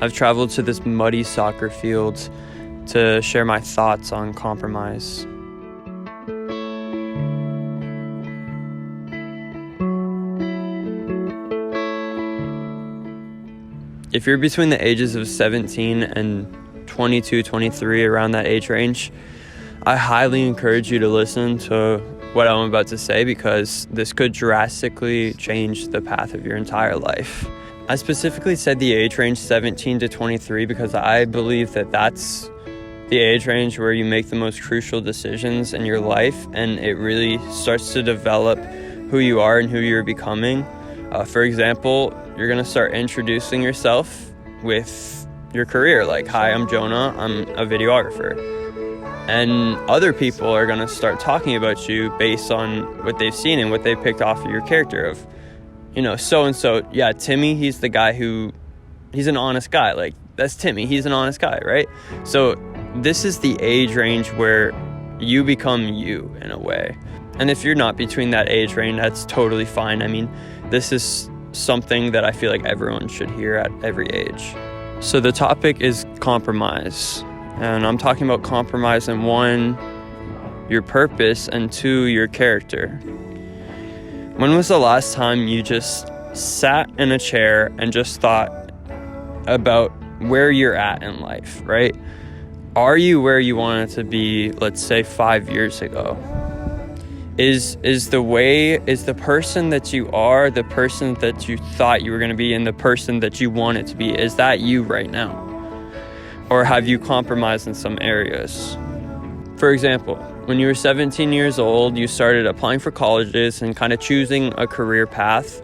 I've traveled to this muddy soccer field to share my thoughts on compromise. If you're between the ages of 17 and 22, 23, around that age range, I highly encourage you to listen to what I'm about to say, because this could drastically change the path of your entire life. I specifically said the age range 17 to 23 because I believe that that's the age range where you make the most crucial decisions in your life, and it really starts to develop who you are and who you're becoming. For example, you're going to start introducing yourself with your career. Like, hi, I'm Jonah, I'm a videographer. And other people are going to start talking about you based on what they've seen and what they picked off of your character of, so-and-so, yeah, Timmy, he's the guy he's an honest guy. Like, that's Timmy, he's an honest guy, right? So this is the age range where you become you in a way. And if you're not between that age range, that's totally fine. I mean, this is something that I feel like everyone should hear at every age. So the topic is compromise. And I'm talking about compromise in 1, your purpose, and 2, your character. When was the last time you just sat in a chair and just thought about where you're at in life, right? Are you where you wanted to be, let's say 5 years ago? Is the person that you are, the person that you thought you were going to be, and the person that you want it to be, is that you right now? Or have you compromised in some areas? For example, when you were 17 years old, you started applying for colleges and kind of choosing a career path.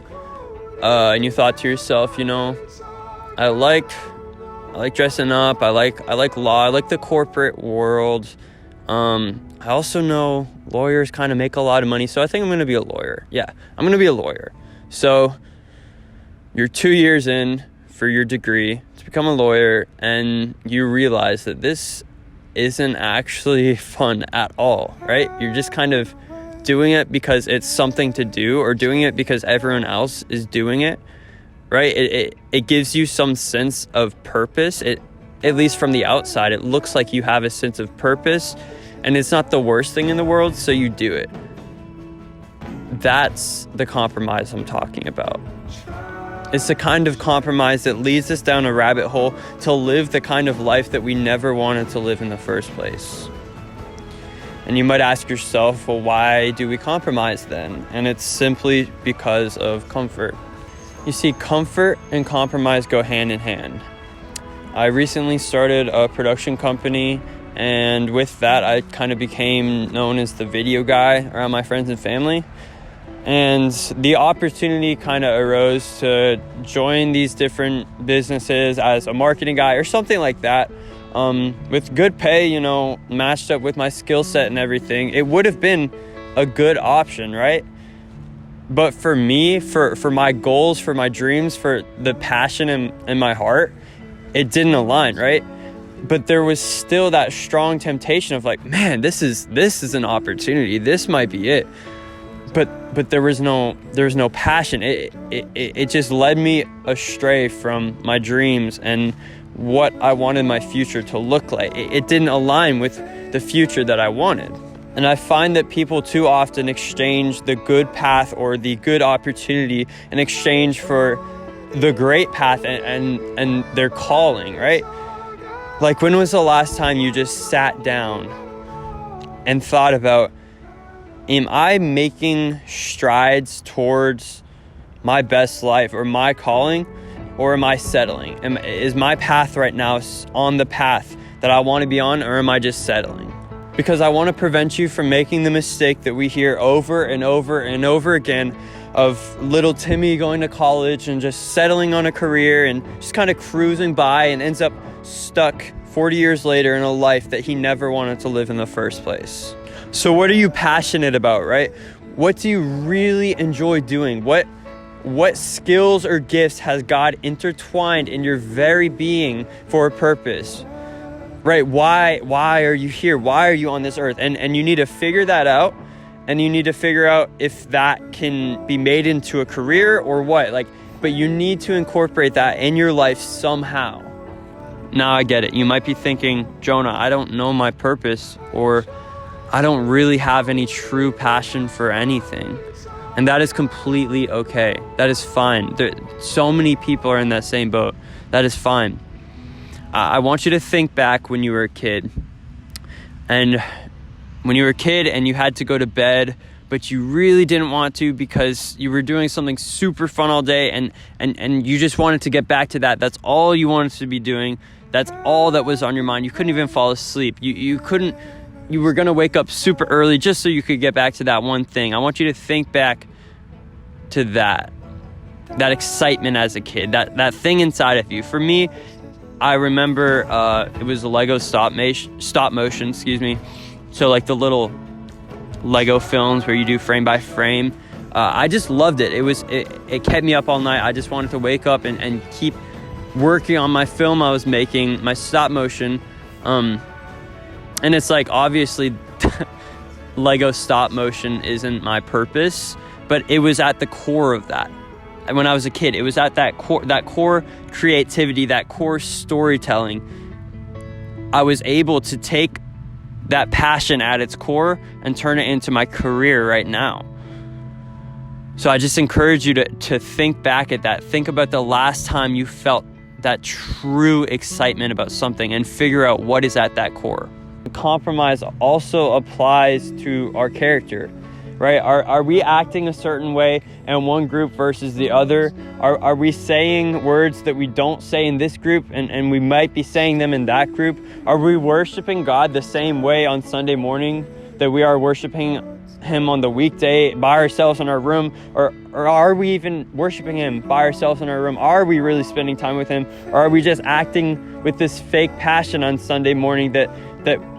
And you thought to yourself, I like dressing up. I like law. I like the corporate world. I also know lawyers kind of make a lot of money, so I think I'm going to be a lawyer. Yeah, I'm going to be a lawyer. So you're 2 years in for your degree to become a lawyer, and you realize that this isn't actually fun at all, right? You're just kind of doing it because it's something to do, or doing it because everyone else is doing it, right? It gives you some sense of purpose. At least from the outside, it looks like you have a sense of purpose, and it's not the worst thing in the world, so you do it. That's the compromise I'm talking about. It's the kind of compromise that leads us down a rabbit hole to live the kind of life that we never wanted to live in the first place. And you might ask yourself, well, why do we compromise then? And it's simply because of comfort. You see, comfort and compromise go hand in hand. I recently started a production company, and with that, I kind of became known as the video guy around my friends and family. And the opportunity kind of arose to join these different businesses as a marketing guy or something like that. With good pay, matched up with my skill set and everything, it would have been a good option, right? But for me, for my goals, for my dreams, for the passion in my heart, it didn't align, right? But there was still that strong temptation of like, man, this is an opportunity. This might be it. But there was no passion. It just led me astray from my dreams and what I wanted my future to look like. It didn't align with the future that I wanted. And I find that people too often exchange the good path or the good opportunity in exchange for the great path and their calling, right? Like, when was the last time you just sat down and thought about, am I making strides towards my best life or my calling, or am I settling? Is my path right now on the path that I want to be on, or am I just settling? Because I want to prevent you from making the mistake that we hear over and over and over again of little Timmy going to college and just settling on a career and just kind of cruising by, and ends up stuck 40 years later in a life that he never wanted to live in the first place. So what are you passionate about, right? What do you really enjoy doing? What skills or gifts has God intertwined in your very being for a purpose? Right? Why are you here? Why are you on this earth? And you need to figure that out, and you need to figure out if that can be made into a career or what. But you need to incorporate that in your life somehow. Now I get it. You might be thinking, Jonah, I don't know my purpose, or I don't really have any true passion for anything. And that is completely okay. That is fine. So many people are in that same boat. That is fine. I want you to think back when you were a kid. And when you were a kid and you had to go to bed, but you really didn't want to because you were doing something super fun all day, and you just wanted to get back to that. That's all you wanted to be doing. That's all that was on your mind. You couldn't even fall asleep. You were going to wake up super early just so you could get back to that one thing. I want you to think back to that excitement as a kid, that thing inside of you. For me, I remember it was a Lego stop motion, so like the little Lego films where you do frame by frame. I just loved it. It kept me up all night. I just wanted to wake up and keep working on my film I was making, my stop motion. And it's like, obviously Lego stop motion isn't my purpose, but it was at the core of that. And when I was a kid, it was at that core creativity, that core storytelling. I was able to take that passion at its core and turn it into my career right now. So I just encourage you to think back at that. Think about the last time you felt that true excitement about something and figure out what is at that core. Compromise also applies to our character, right? Are we acting a certain way in one group versus the other? Are we saying words that we don't say in this group and we might be saying them in that group? Are we worshiping God the same way on Sunday morning that we are worshiping Him on the weekday by ourselves in our room? Or are we even worshiping Him by ourselves in our room? Are we really spending time with Him? Or are we just acting with this fake passion on Sunday morning that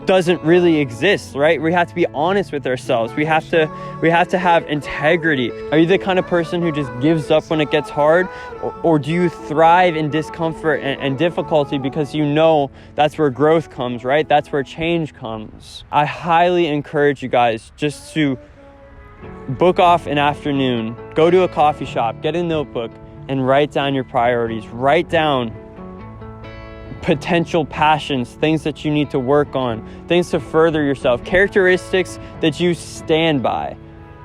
doesn't really exist, right? We have to be honest with ourselves. We have to have integrity. Are you the kind of person who just gives up when it gets hard? Or do you thrive in discomfort and difficulty because you know that's where growth comes, right? That's where change comes. I highly encourage you guys just to book off an afternoon, go to a coffee shop, get a notebook, and write down your priorities. Write down potential passions, things that you need to work on, things to further yourself, characteristics that you stand by,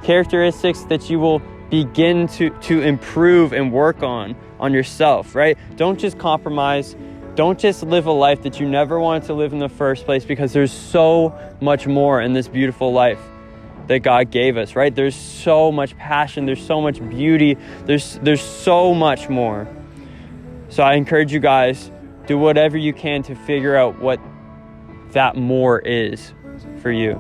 characteristics that you will begin to improve and work on yourself, right? Don't just compromise. Don't just live a life that you never wanted to live in the first place, because there's so much more in this beautiful life that God gave us, right? There's so much passion, there's so much beauty, there's so much more. So I encourage you guys, do whatever you can to figure out what that more is for you.